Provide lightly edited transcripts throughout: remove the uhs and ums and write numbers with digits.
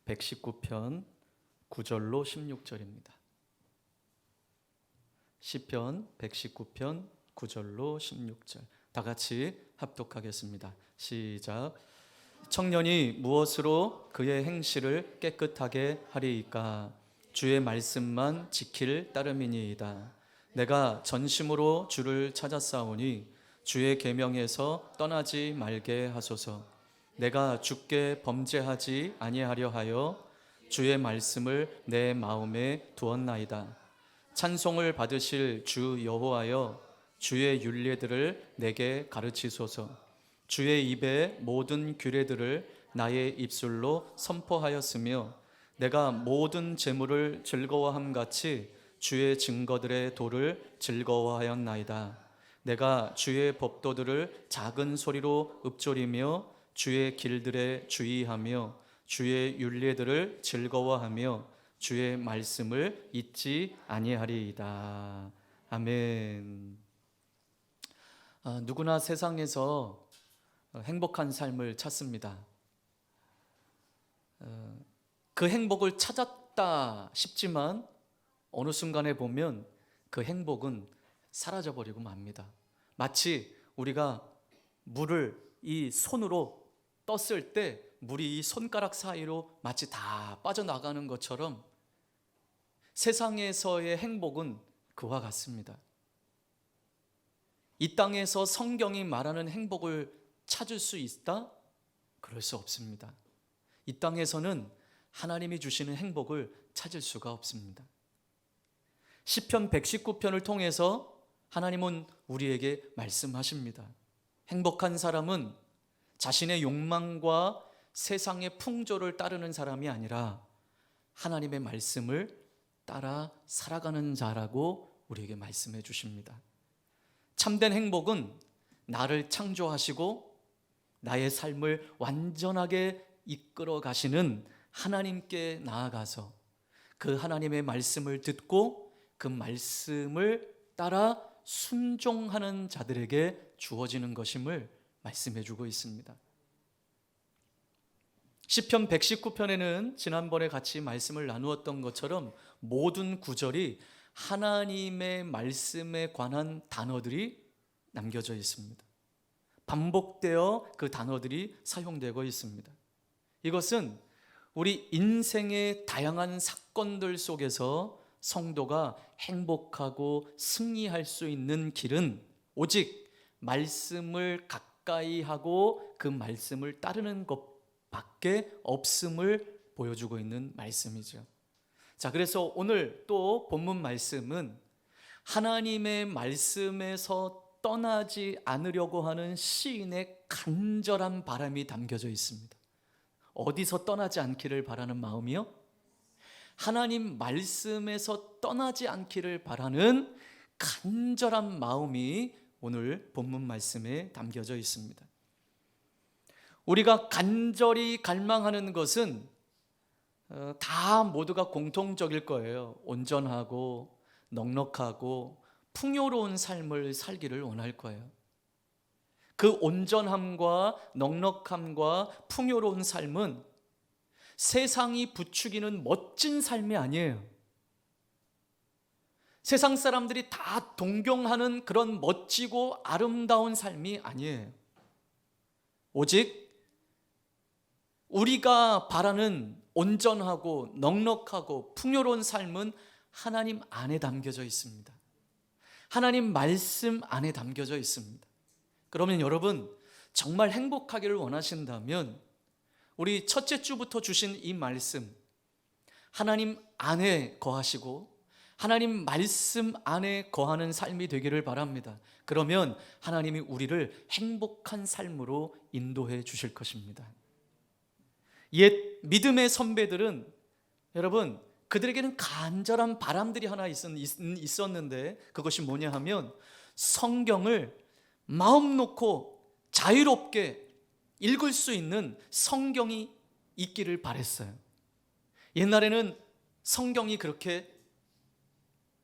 119편 9절로 16절입니다. 시편 119편 9절로 16절 다 같이 합독하겠습니다. 시작. 청년이 무엇으로 그의 행실을 깨끗하게 하리이까? 주의 말씀만 지킬 따름이니이다. 내가 전심으로 주를 찾았사오니 주의 계명에서 떠나지 말게 하소서. 내가 주께 범죄하지 아니하려 하여 주의 말씀을 내 마음에 두었나이다. 찬송을 받으실 주 여호와여, 주의 율례들을 내게 가르치소서. 주의 입의 모든 규례들을 나의 입술로 선포하였으며 내가 모든 재물을 즐거워함 같이 주의 증거들의 도를 즐거워하였나이다. 내가 주의 법도들을 작은 소리로 읊조리며 주의 길들에 주의하며 주의 율례들을 즐거워하며 주의 말씀을 잊지 아니하리이다. 아멘. 누구나 세상에서 행복한 삶을 찾습니다. 그 행복을 찾았다 싶지만 어느 순간에 보면 그 행복은 사라져버리고 맙니다. 마치 우리가 물을 이 손으로 떴을 때 물이 이 손가락 사이로 마치 다 빠져나가는 것처럼 세상에서의 행복은 그와 같습니다. 이 땅에서 성경이 말하는 행복을 찾을 수 있다? 그럴 수 없습니다. 이 땅에서는 하나님이 주시는 행복을 찾을 수가 없습니다. 시편 119편을 통해서 하나님은 우리에게 말씀하십니다. 행복한 사람은 자신의 욕망과 세상의 풍조를 따르는 사람이 아니라 하나님의 말씀을 따라 살아가는 자라고 우리에게 말씀해 주십니다. 참된 행복은 나를 창조하시고 나의 삶을 완전하게 이끌어 가시는 하나님께 나아가서 그 하나님의 말씀을 듣고 그 말씀을 따라 순종하는 자들에게 주어지는 것임을 말씀해 주고 있습니다. 시편 119편에는 지난번에 같이 말씀을 나누었던 것처럼 모든 구절이 하나님의 말씀에 관한 단어들이 남겨져 있습니다. 반복되어 그 단어들이 사용되고 있습니다. 이것은 우리 인생의 다양한 사건들 속에서 성도가 행복하고 승리할 수 있는 길은 오직 말씀을 가까이 하고 그 말씀을 따르는 것밖에 없음을 보여주고 있는 말씀이죠. 자, 그래서 오늘 또 본문 말씀은 하나님의 말씀에서 떠나지 않으려고 하는 시인의 간절한 바람이 담겨져 있습니다. 어디서 떠나지 않기를 바라는 마음이요? 하나님 말씀에서 떠나지 않기를 바라는 간절한 마음이 오늘 본문 말씀에 담겨져 있습니다. 우리가 간절히 갈망하는 것은 다 모두가 공통적일 거예요. 온전하고 넉넉하고 풍요로운 삶을 살기를 원할 거예요. 그 온전함과 넉넉함과 풍요로운 삶은 세상이 부추기는 멋진 삶이 아니에요. 세상 사람들이 다 동경하는 그런 멋지고 아름다운 삶이 아니에요. 오직 우리가 바라는 온전하고 넉넉하고 풍요로운 삶은 하나님 안에 담겨져 있습니다. 하나님 말씀 안에 담겨져 있습니다. 그러면 여러분, 정말 행복하기를 원하신다면 우리 첫째 주부터 주신 이 말씀, 하나님 안에 거하시고 하나님 말씀 안에 거하는 삶이 되기를 바랍니다. 그러면 하나님이 우리를 행복한 삶으로 인도해 주실 것입니다. 옛 믿음의 선배들은 여러분, 그들에게는 간절한 바람들이 하나 있었는데 그것이 뭐냐 하면 성경을 마음 놓고 자유롭게 읽을 수 있는 성경이 있기를 바랬어요. 옛날에는 성경이 그렇게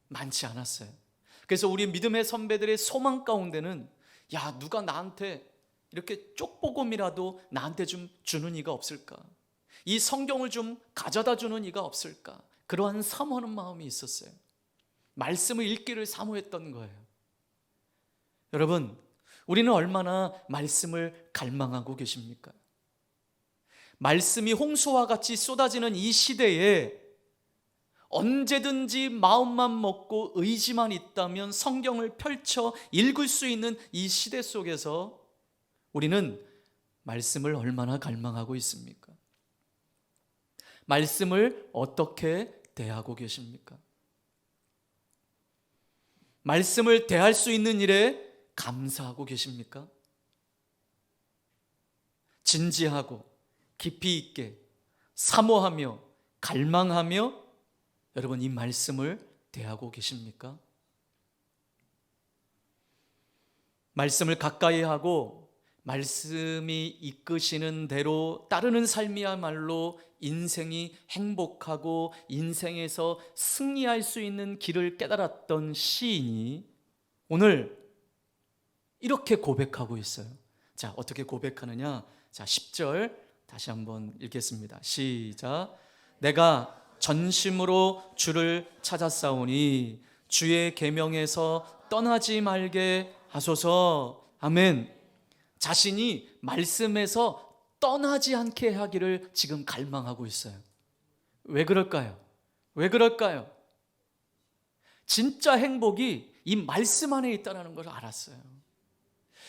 많지 않았어요. 그래서 우리 믿음의 선배들의 소망 가운데는 야, 누가 나한테 이렇게 쪽복음이라도 나한테 좀 주는 이가 없을까? 이 성경을 좀 가져다 주는 이가 없을까? 그러한 사모하는 마음이 있었어요. 말씀을 읽기를 사모했던 거예요. 여러분, 우리는 얼마나 말씀을 갈망하고 계십니까? 말씀이 홍수와 같이 쏟아지는 이 시대에 언제든지 마음만 먹고 의지만 있다면 성경을 펼쳐 읽을 수 있는 이 시대 속에서 우리는 말씀을 얼마나 갈망하고 있습니까? 말씀을 어떻게 대하고 계십니까? 말씀을 대할 수 있는 일에 감사하고 계십니까? 진지하고 깊이 있게 사모하며 갈망하며 여러분 이 말씀을 대하고 계십니까? 말씀을 가까이 하고 말씀이 이끄시는 대로 따르는 삶이야말로 인생이 행복하고 인생에서 승리할 수 있는 길을 깨달았던 시인이 오늘 이렇게 고백하고 있어요. 자, 어떻게 고백하느냐? 자, 10절 다시 한번 읽겠습니다. 시작. 내가 전심으로 주를 찾았사오니 주의 계명에서 떠나지 말게 하소서. 아멘. 자신이 말씀에서 떠나지 않게 하기를 지금 갈망하고 있어요. 왜 그럴까요? 왜 그럴까요? 진짜 행복이 이 말씀 안에 있다는 걸 알았어요.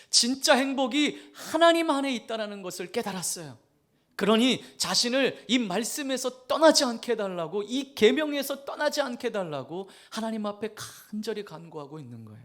진짜 행복이 하나님 안에 있다는 것을 깨달았어요. 그러니 자신을 이 말씀에서 떠나지 않게 해달라고, 이 계명에서 떠나지 않게 해달라고 하나님 앞에 간절히 간구하고 있는 거예요.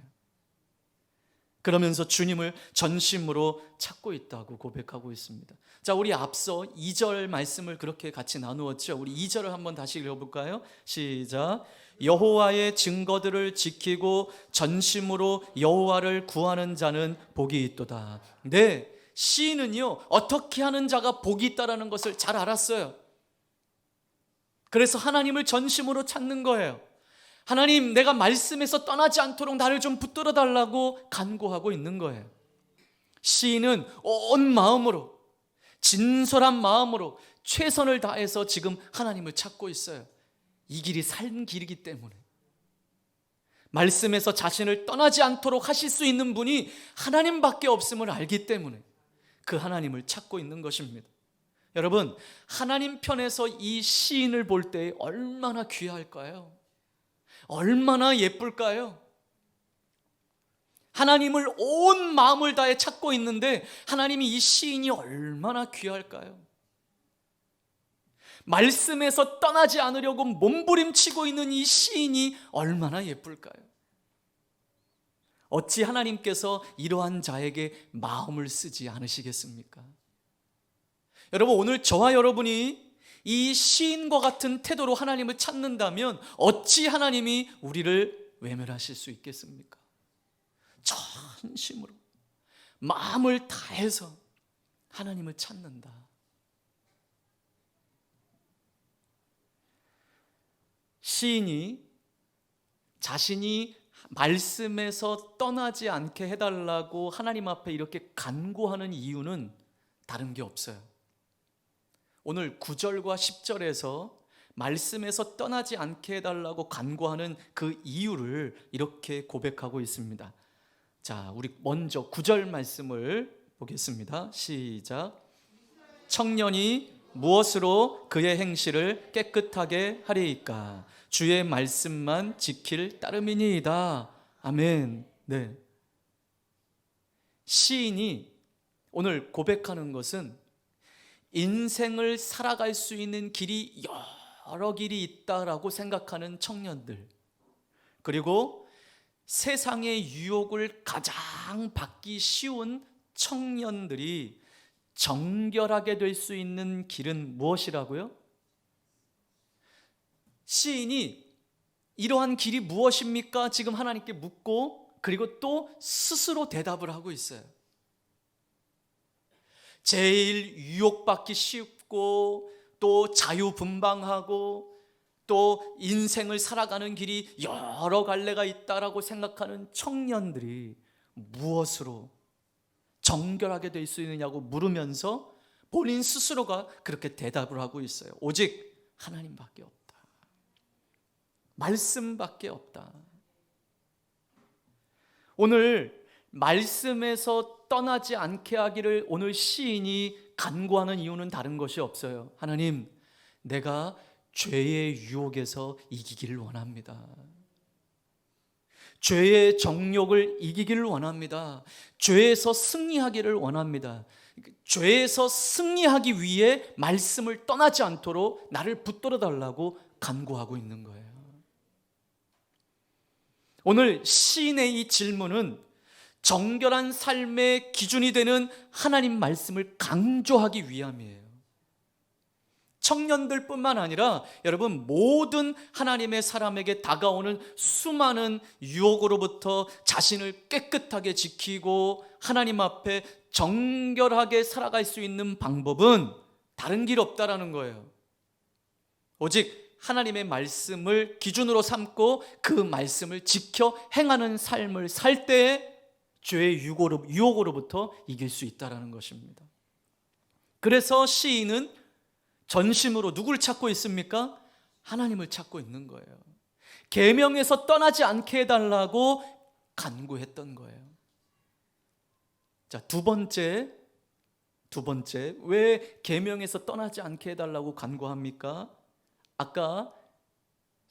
그러면서 주님을 전심으로 찾고 있다고 고백하고 있습니다. 자, 우리 앞서 2절 말씀을 그렇게 같이 나누었죠. 우리 2절을 한번 다시 읽어볼까요? 시작. 여호와의 증거들을 지키고 전심으로 여호와를 구하는 자는 복이 있도다. 네, 시인은요 어떻게 하는 자가 복이 있다라는 것을 잘 알았어요. 그래서 하나님을 전심으로 찾는 거예요. 하나님, 내가 말씀에서 떠나지 않도록 나를 좀 붙들어 달라고 간구하고 있는 거예요. 시인은 온 마음으로, 진솔한 마음으로 최선을 다해서 지금 하나님을 찾고 있어요. 이 길이 산 길이기 때문에. 말씀에서 자신을 떠나지 않도록 하실 수 있는 분이 하나님밖에 없음을 알기 때문에 그 하나님을 찾고 있는 것입니다. 여러분, 하나님 편에서 이 시인을 볼 때 얼마나 귀할까요? 얼마나 예쁠까요? 하나님을 온 마음을 다해 찾고 있는데 하나님이 이 시인이 얼마나 귀할까요? 말씀에서 떠나지 않으려고 몸부림치고 있는 이 시인이 얼마나 예쁠까요? 어찌 하나님께서 이러한 자에게 마음을 쓰지 않으시겠습니까? 여러분, 오늘 저와 여러분이 이 시인과 같은 태도로 하나님을 찾는다면 어찌 하나님이 우리를 외면하실 수 있겠습니까? 전심으로 마음을 다해서 하나님을 찾는다. 시인이 자신이 말씀에서 떠나지 않게 해달라고 하나님 앞에 이렇게 간구하는 이유는 다른 게 없어요. 오늘 9절과 10절에서 말씀에서 떠나지 않게 해달라고 간구하는 그 이유를 이렇게 고백하고 있습니다. 자, 우리 먼저 9절 말씀을 보겠습니다. 시작. 청년이 무엇으로 그의 행실을 깨끗하게 하리이까? 주의 말씀만 지킬 따름이니이다. 아멘. 네. 시인이 오늘 고백하는 것은 인생을 살아갈 수 있는 길이 여러 길이 있다라고 생각하는 청년들, 그리고 세상의 유혹을 가장 받기 쉬운 청년들이 정결하게 될 수 있는 길은 무엇이라고요? 시인이 이러한 길이 무엇입니까? 지금 하나님께 묻고 그리고 또 스스로 대답을 하고 있어요. 제일 유혹받기 쉽고 또 자유분방하고 또 인생을 살아가는 길이 여러 갈래가 있다라고 생각하는 청년들이 무엇으로 정결하게 될 수 있느냐고 물으면서 본인 스스로가 그렇게 대답을 하고 있어요. 오직 하나님밖에 없다. 말씀밖에 없다. 오늘 말씀에서 떠나지 않게 하기를 오늘 시인이 간구하는 이유는 다른 것이 없어요. 하나님, 내가 죄의 유혹에서 이기기를 원합니다. 죄의 정욕을 이기기를 원합니다. 죄에서 승리하기를 원합니다. 죄에서 승리하기 위해 말씀을 떠나지 않도록 나를 붙들어 달라고 간구하고 있는 거예요. 오늘 시인의 이 질문은 정결한 삶의 기준이 되는 하나님 말씀을 강조하기 위함이에요. 청년들뿐만 아니라 여러분, 모든 하나님의 사람에게 다가오는 수많은 유혹으로부터 자신을 깨끗하게 지키고 하나님 앞에 정결하게 살아갈 수 있는 방법은 다른 길 없다라는 거예요. 오직 하나님의 말씀을 기준으로 삼고 그 말씀을 지켜 행하는 삶을 살 때에 죄의 유혹으로부터 이길 수 있다라는 것입니다. 그래서 시인은 전심으로 누구를 찾고 있습니까? 하나님을 찾고 있는 거예요. 계명에서 떠나지 않게 해달라고 간구했던 거예요. 자, 두 번째, 왜 계명에서 떠나지 않게 해달라고 간구합니까? 아까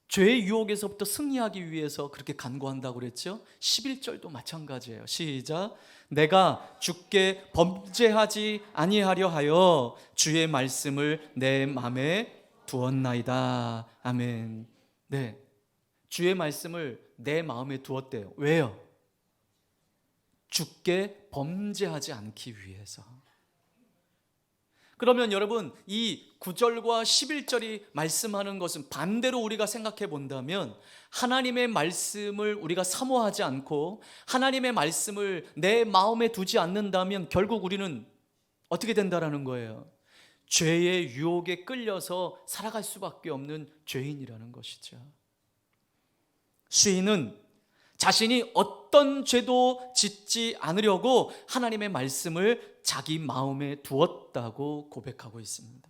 죄의 유혹에서부터 승리하기 위해서 그렇게 간구한다고 그랬죠? 11절도 마찬가지예요. 시작. 내가 주께 범죄하지 아니하려 하여 주의 말씀을 내 마음에 두었나이다. 아멘. 네, 주의 말씀을 내 마음에 두었대요. 왜요? 주께 범죄하지 않기 위해서. 그러면 여러분, 이 9절과 11절이 말씀하는 것은 반대로 우리가 생각해 본다면 하나님의 말씀을 우리가 사모하지 않고 하나님의 말씀을 내 마음에 두지 않는다면 결국 우리는 어떻게 된다라는 거예요? 죄의 유혹에 끌려서 살아갈 수밖에 없는 죄인이라는 것이죠. 시인은 자신이 어떤 죄도 짓지 않으려고 하나님의 말씀을 자기 마음에 두었다고 고백하고 있습니다.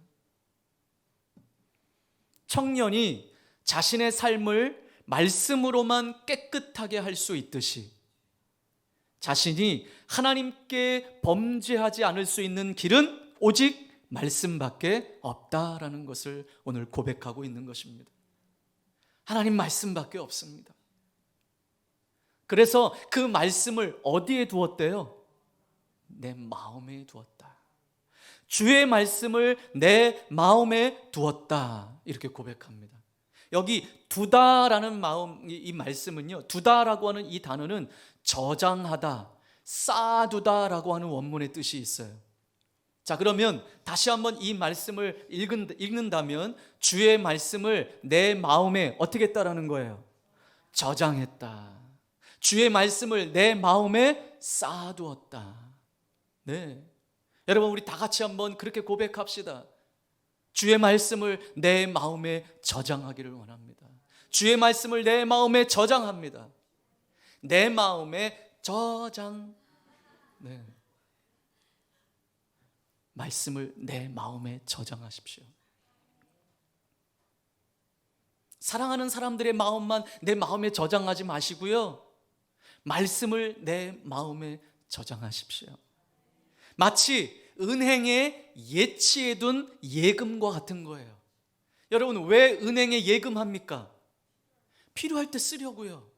청년이 자신의 삶을 말씀으로만 깨끗하게 할 수 있듯이 자신이 하나님께 범죄하지 않을 수 있는 길은 오직 말씀밖에 없다라는 것을 오늘 고백하고 있는 것입니다. 하나님 말씀밖에 없습니다. 그래서 그 말씀을 어디에 두었대요? 내 마음에 두었다. 주의 말씀을 내 마음에 두었다. 이렇게 고백합니다. 여기 두다라는 이 말씀은요, 두다라고 하는 이 단어는 저장하다, 쌓아두다라고 하는 원문의 뜻이 있어요. 자, 그러면 다시 한번 이 말씀을 읽는다면 주의 말씀을 내 마음에 어떻게 했다라는 거예요? 저장했다. 주의 말씀을 내 마음에 쌓아두었다. 네, 여러분, 우리 다 같이 한번 그렇게 고백합시다. 주의 말씀을 내 마음에 저장하기를 원합니다. 주의 말씀을 내 마음에 저장합니다. 내 마음에 저장. 네, 말씀을 내 마음에 저장하십시오. 사랑하는 사람들의 마음만 내 마음에 저장하지 마시고요, 말씀을 내 마음에 저장하십시오. 마치 은행에 예치해둔 예금과 같은 거예요. 여러분, 왜 은행에 예금합니까? 필요할 때 쓰려고요.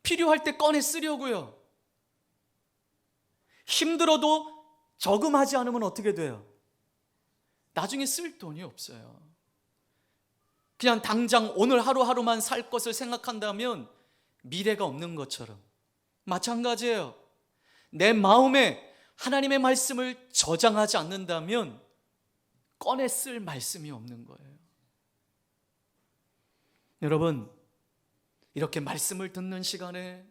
필요할 때 꺼내 쓰려고요. 힘들어도 저금하지 않으면 어떻게 돼요? 나중에 쓸 돈이 없어요. 그냥 당장 오늘 하루하루만 살 것을 생각한다면 미래가 없는 것처럼 마찬가지예요. 내 마음에 하나님의 말씀을 저장하지 않는다면 꺼내 쓸 말씀이 없는 거예요. 여러분, 이렇게 말씀을 듣는 시간에,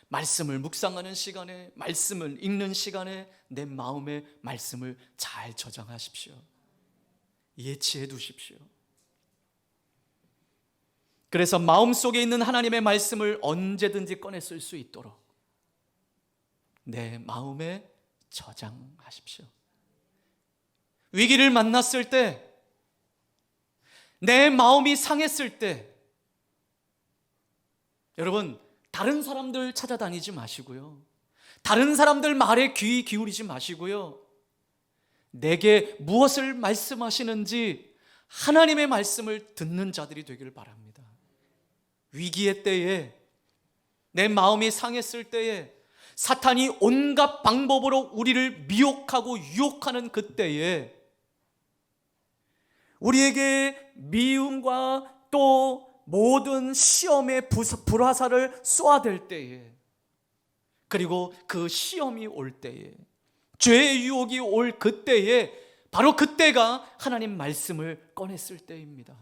말씀을 묵상하는 시간에, 말씀을 읽는 시간에 내 마음에 말씀을 잘 저장하십시오. 예치해 두십시오. 그래서 마음속에 있는 하나님의 말씀을 언제든지 꺼내 쓸 수 있도록 내 마음에 저장하십시오. 위기를 만났을 때, 내 마음이 상했을 때, 여러분, 다른 사람들 찾아다니지 마시고요. 다른 사람들 말에 귀 기울이지 마시고요. 내게 무엇을 말씀하시는지 하나님의 말씀을 듣는 자들이 되기를 바랍니다. 위기의 때에, 내 마음이 상했을 때에, 사탄이 온갖 방법으로 우리를 미혹하고 유혹하는 그때에 우리에게 미움과 또 모든 시험의 불화살을 쏘아댈 때에, 그리고 그 시험이 올 때에, 죄의 유혹이 올 그때에, 바로 그때가 하나님 말씀을 꺼냈을 때입니다.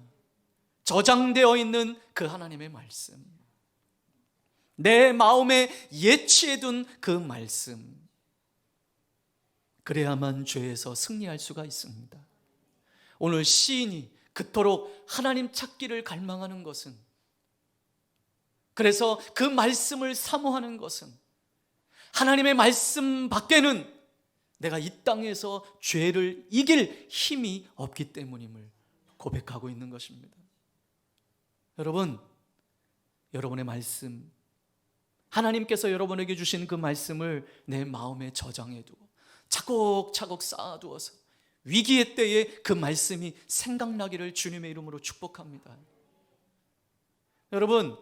저장되어 있는 그 하나님의 말씀, 내 마음에 예치해둔 그 말씀, 그래야만 죄에서 승리할 수가 있습니다. 오늘 시인이 그토록 하나님 찾기를 갈망하는 것은, 그래서 그 말씀을 사모하는 것은, 하나님의 말씀 밖에는 내가 이 땅에서 죄를 이길 힘이 없기 때문임을 고백하고 있는 것입니다. 여러분, 여러분의 말씀, 하나님께서 여러분에게 주신 그 말씀을 내 마음에 저장해두고 차곡차곡 쌓아두어서 위기의 때에 그 말씀이 생각나기를 주님의 이름으로 축복합니다. 여러분,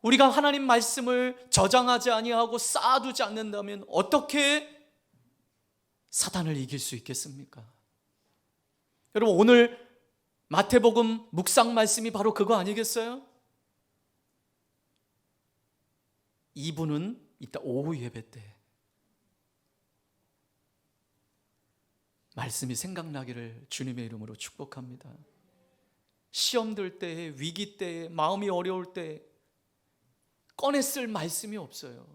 우리가 하나님 말씀을 저장하지 아니하고 쌓아두지 않는다면 어떻게 사탄을 이길 수 있겠습니까? 여러분, 오늘 마태복음 묵상 말씀이 바로 그거 아니겠어요? 이분은 이따 오후 예배 때 말씀이 생각나기를 주님의 이름으로 축복합니다. 시험 들 때에, 위기 때에, 마음이 어려울 때 꺼냈을 말씀이 없어요.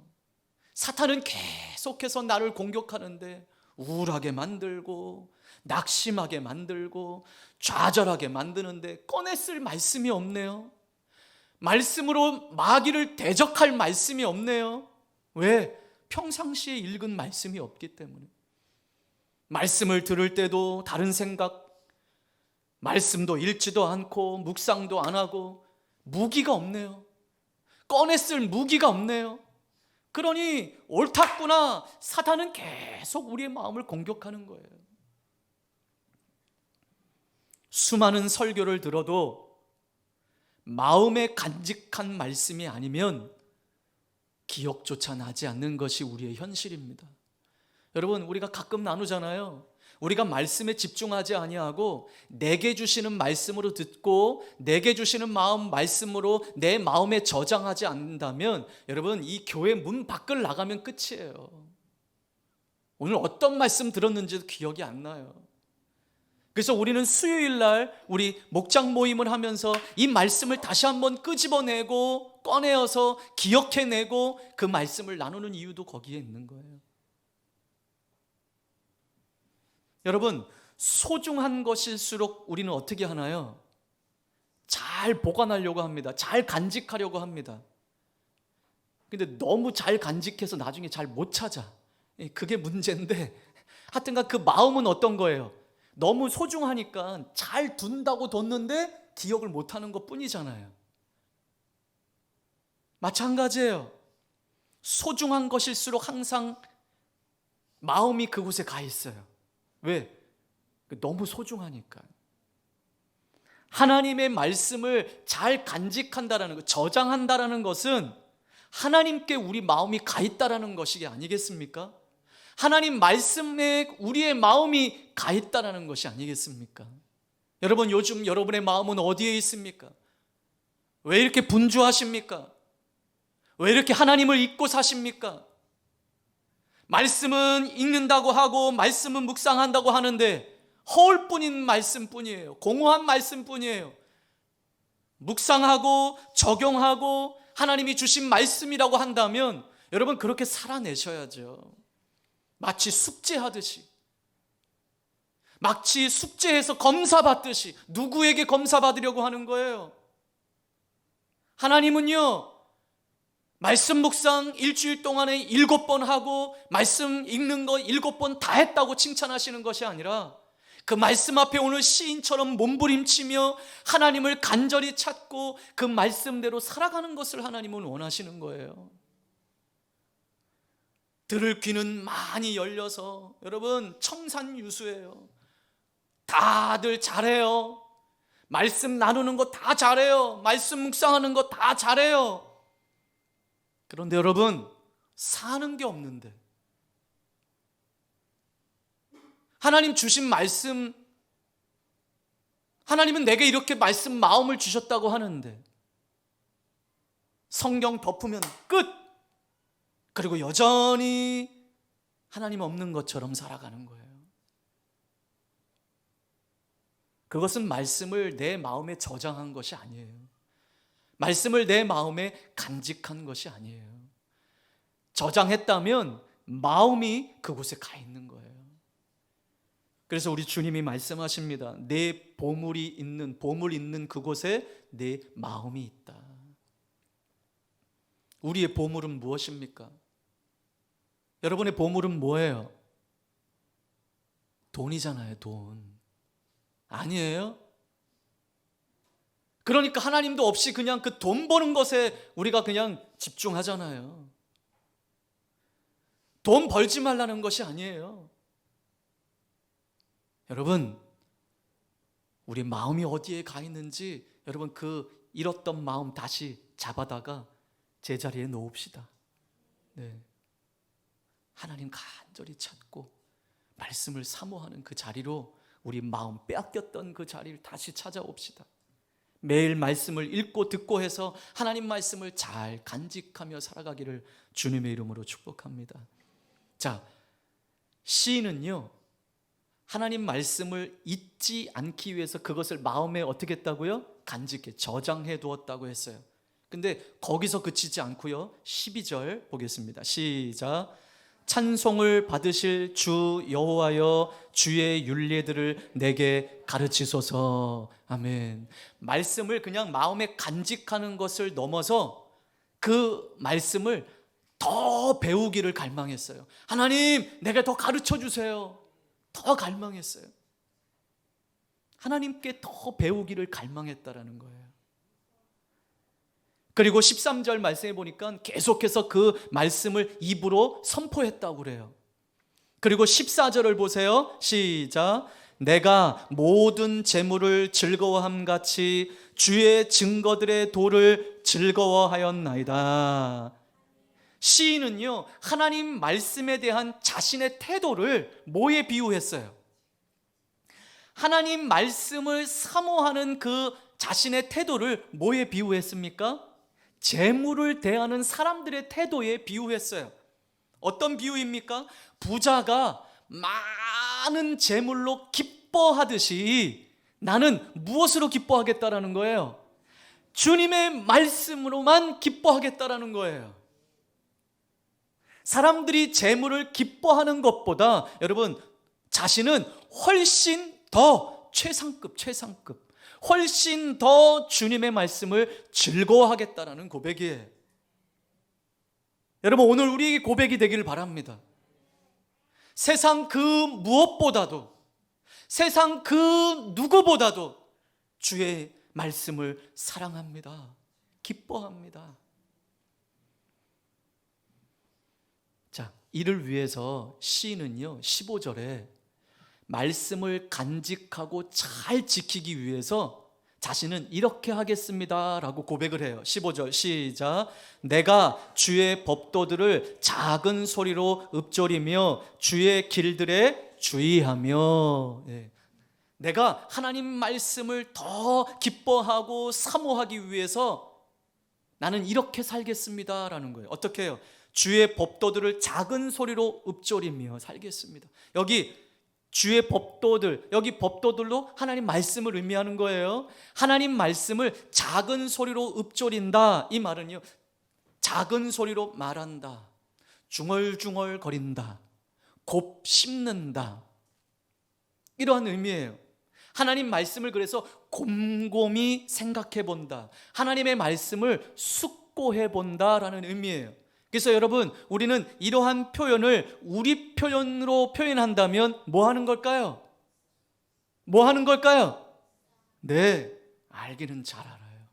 사탄은 계속해서 나를 공격하는데 우울하게 만들고 낙심하게 만들고 좌절하게 만드는데 꺼냈을 말씀이 없네요. 말씀으로 마귀를 대적할 말씀이 없네요. 왜? 평상시에 읽은 말씀이 없기 때문에. 말씀을 들을 때도 다른 생각, 말씀도 읽지도 않고 묵상도 안 하고 무기가 없네요. 꺼냈을 무기가 없네요. 그러니 옳았구나, 사탄은 계속 우리의 마음을 공격하는 거예요. 수많은 설교를 들어도 마음에 간직한 말씀이 아니면 기억조차 나지 않는 것이 우리의 현실입니다. 여러분, 우리가 가끔 나누잖아요. 우리가 말씀에 집중하지 아니하고 내게 주시는 말씀으로 듣고 내게 주시는 마음 말씀으로 내 마음에 저장하지 않는다면 여러분, 이 교회 문 밖을 나가면 끝이에요. 오늘 어떤 말씀 들었는지도 기억이 안 나요. 그래서 우리는 수요일 날 우리 목장 모임을 하면서 이 말씀을 다시 한번 끄집어내고 꺼내어서 기억해내고 그 말씀을 나누는 이유도 거기에 있는 거예요. 여러분, 소중한 것일수록 우리는 어떻게 하나요? 잘 보관하려고 합니다. 잘 간직하려고 합니다. 근데 너무 잘 간직해서 나중에 잘 못 찾아. 그게 문제인데, 하여튼간 그 마음은 어떤 거예요? 너무 소중하니까 잘 둔다고 뒀는데 기억을 못하는 것 뿐이잖아요. 마찬가지예요. 소중한 것일수록 항상 마음이 그곳에 가 있어요. 왜? 너무 소중하니까. 하나님의 말씀을 잘 간직한다라는 것, 저장한다라는 것은 하나님께 우리 마음이 가 있다라는 것이 아니겠습니까? 하나님 말씀에 우리의 마음이 가 있다라는 것이 아니겠습니까? 여러분, 요즘 여러분의 마음은 어디에 있습니까? 왜 이렇게 분주하십니까? 왜 이렇게 하나님을 잊고 사십니까? 말씀은 읽는다고 하고 말씀은 묵상한다고 하는데 허울뿐인 말씀뿐이에요. 공허한 말씀뿐이에요. 묵상하고 적용하고 하나님이 주신 말씀이라고 한다면 여러분, 그렇게 살아내셔야죠. 마치 숙제하듯이, 마치 숙제해서 검사받듯이. 누구에게 검사받으려고 하는 거예요? 하나님은요, 말씀 묵상 일주일 동안에 7번 하고 말씀 읽는 거 7번 다 했다고 칭찬하시는 것이 아니라 그 말씀 앞에 오늘 시인처럼 몸부림치며 하나님을 간절히 찾고 그 말씀대로 살아가는 것을 하나님은 원하시는 거예요. 들을 귀는 많이 열려서 여러분 청산유수예요. 다들 잘해요. 말씀 나누는 거 다 잘해요. 말씀 묵상하는 거 다 잘해요. 그런데 여러분 사는 게 없는데, 하나님 주신 말씀, 하나님은 내게 이렇게 말씀 마음을 주셨다고 하는데 성경 덮으면 끝! 그리고 여전히 하나님 없는 것처럼 살아가는 거예요. 그것은 말씀을 내 마음에 저장한 것이 아니에요. 말씀을 내 마음에 간직한 것이 아니에요. 저장했다면 마음이 그곳에 가 있는 거예요. 그래서 우리 주님이 말씀하십니다. 내 보물 있는 그곳에 내 마음이 있다. 우리의 보물은 무엇입니까? 여러분의 보물은 뭐예요? 돈이잖아요, 돈. 아니에요? 그러니까 하나님도 없이 그냥 그 돈 버는 것에 우리가 그냥 집중하잖아요. 돈 벌지 말라는 것이 아니에요. 여러분, 우리 마음이 어디에 가 있는지 여러분 그 잃었던 마음 다시 잡아다가 제자리에 놓읍시다. 네. 하나님 간절히 찾고 말씀을 사모하는 그 자리로 우리 마음 빼앗겼던 그 자리를 다시 찾아옵시다. 매일 말씀을 읽고 듣고 해서 하나님 말씀을 잘 간직하며 살아가기를 주님의 이름으로 축복합니다. 자, 시인은요, 하나님 말씀을 잊지 않기 위해서 그것을 마음에 어떻게 했다고요? 간직해, 저장해 두었다고 했어요. 근데 거기서 그치지 않고요, 12절 보겠습니다. 시작. 찬송을 받으실 주 여호와여, 주의 율례들을 내게 가르치소서. 아멘. 말씀을 그냥 마음에 간직하는 것을 넘어서 그 말씀을 더 배우기를 갈망했어요. 하나님, 내게 더 가르쳐 주세요. 더 갈망했어요. 하나님께 더 배우기를 갈망했다라는 거예요. 그리고 13절 말씀해 보니까 계속해서 그 말씀을 입으로 선포했다고 그래요. 그리고 14절을 보세요. 시작. 내가 모든 재물을 즐거워함 같이 주의 증거들의 도를 즐거워하였나이다. 시인은요, 하나님 말씀에 대한 자신의 태도를 뭐에 비유했어요? 하나님 말씀을 사모하는 그 자신의 태도를 뭐에 비유했습니까? 재물을 대하는 사람들의 태도에 비유했어요. 어떤 비유입니까? 부자가 많은 재물로 기뻐하듯이 나는 무엇으로 기뻐하겠다라는 거예요? 주님의 말씀으로만 기뻐하겠다라는 거예요. 사람들이 재물을 기뻐하는 것보다 여러분 자신은 훨씬 더 최상급 훨씬 더 주님의 말씀을 즐거워하겠다라는 고백이에요. 여러분, 오늘 우리에게 고백이 되기를 바랍니다. 세상 그 무엇보다도, 세상 그 누구보다도 주의 말씀을 사랑합니다. 기뻐합니다. 자, 이를 위해서 시인은요 15절에 말씀을 간직하고 잘 지키기 위해서 자신은 이렇게 하겠습니다 라고 고백을 해요. 15절 시작. 내가 주의 법도들을 작은 소리로 읊조리며 주의 길들에 주의하며. 네. 내가 하나님 말씀을 더 기뻐하고 사모하기 위해서 나는 이렇게 살겠습니다 라는 거예요. 어떻게 해요? 주의 법도들을 작은 소리로 읊조리며 살겠습니다. 여기 주의 법도들, 여기 법도들로 하나님 말씀을 의미하는 거예요. 하나님 말씀을 작은 소리로 읊조린다. 이 말은요, 작은 소리로 말한다, 중얼중얼 거린다, 곱 씹는다, 이러한 의미예요. 하나님 말씀을 그래서 곰곰이 생각해 본다, 하나님의 말씀을 숙고해 본다라는 의미예요. 그래서 여러분, 우리는 이러한 표현을 우리 표현으로 표현한다면 뭐 하는 걸까요? 뭐 하는 걸까요? 네, 알기는 잘 알아요.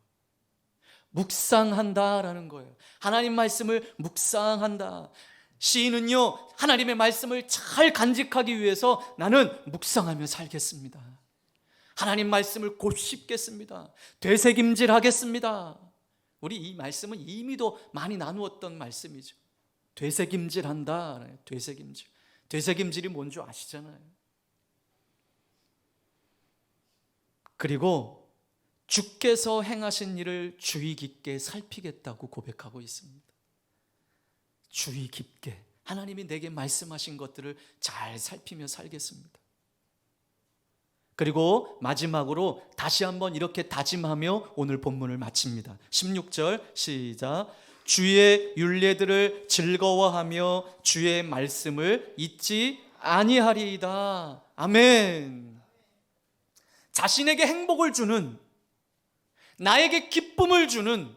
묵상한다라는 거예요. 하나님 말씀을 묵상한다. 시인은요, 하나님의 말씀을 잘 간직하기 위해서 나는 묵상하며 살겠습니다. 하나님 말씀을 곱씹겠습니다. 되새김질하겠습니다. 우리 이 말씀은 이미도 많이 나누었던 말씀이죠. 되새김질한다. 되새김질. 되새김질이 뭔 줄 아시잖아요. 그리고 주께서 행하신 일을 주의 깊게 살피겠다고 고백하고 있습니다. 주의 깊게 하나님이 내게 말씀하신 것들을 잘 살피며 살겠습니다. 그리고 마지막으로 다시 한번 이렇게 다짐하며 오늘 본문을 마칩니다. 16절 시작. 주의 율례들을 즐거워하며 주의 말씀을 잊지 아니하리이다. 아멘. 자신에게 행복을 주는, 나에게 기쁨을 주는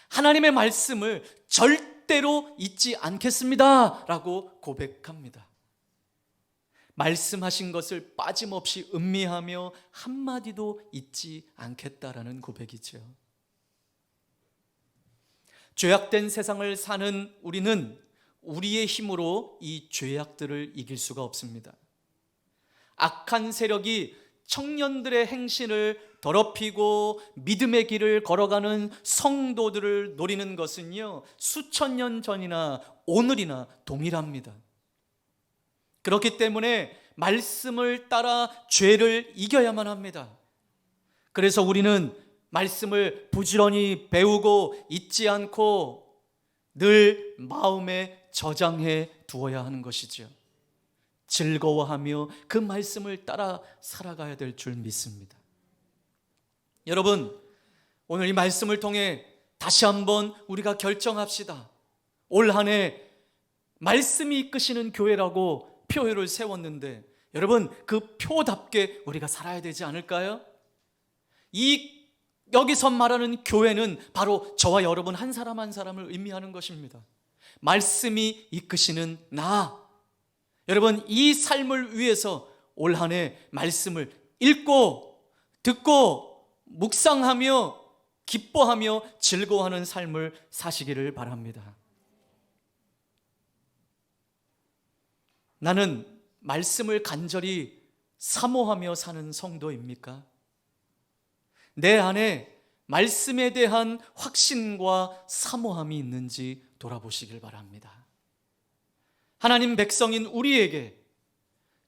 하나님의 말씀을 절대로 잊지 않겠습니다 라고 고백합니다. 말씀하신 것을 빠짐없이 음미하며 한마디도 잊지 않겠다라는 고백이죠. 죄악된 세상을 사는 우리는 우리의 힘으로 이 죄악들을 이길 수가 없습니다. 악한 세력이 청년들의 행실을 더럽히고 믿음의 길을 걸어가는 성도들을 노리는 것은요, 수천 년 전이나 오늘이나 동일합니다. 그렇기 때문에 말씀을 따라 죄를 이겨야만 합니다. 그래서 우리는 말씀을 부지런히 배우고 잊지 않고 늘 마음에 저장해 두어야 하는 것이죠. 즐거워하며 그 말씀을 따라 살아가야 될 줄 믿습니다. 여러분, 오늘 이 말씀을 통해 다시 한번 우리가 결정합시다. 올 한 해 말씀이 이끄시는 교회라고 표를 세웠는데 여러분, 그 표답게 우리가 살아야 되지 않을까요? 여기서 말하는 교회는 바로 저와 여러분 한 사람 한 사람을 의미하는 것입니다. 말씀이 이끄시는 나, 여러분, 이 삶을 위해서 올 한 해 말씀을 읽고 듣고 묵상하며 기뻐하며 즐거워하는 삶을 사시기를 바랍니다. 나는 말씀을 간절히 사모하며 사는 성도입니까? 내 안에 말씀에 대한 확신과 사모함이 있는지 돌아보시길 바랍니다. 하나님 백성인 우리에게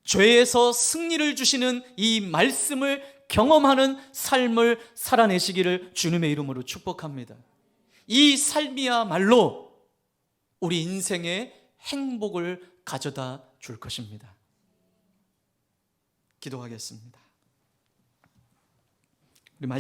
죄에서 승리를 주시는 이 말씀을 경험하는 삶을 살아내시기를 주님의 이름으로 축복합니다. 이 삶이야말로 우리 인생의 행복을 가져다 줄 것입니다. 기도하겠습니다. 우리 말씀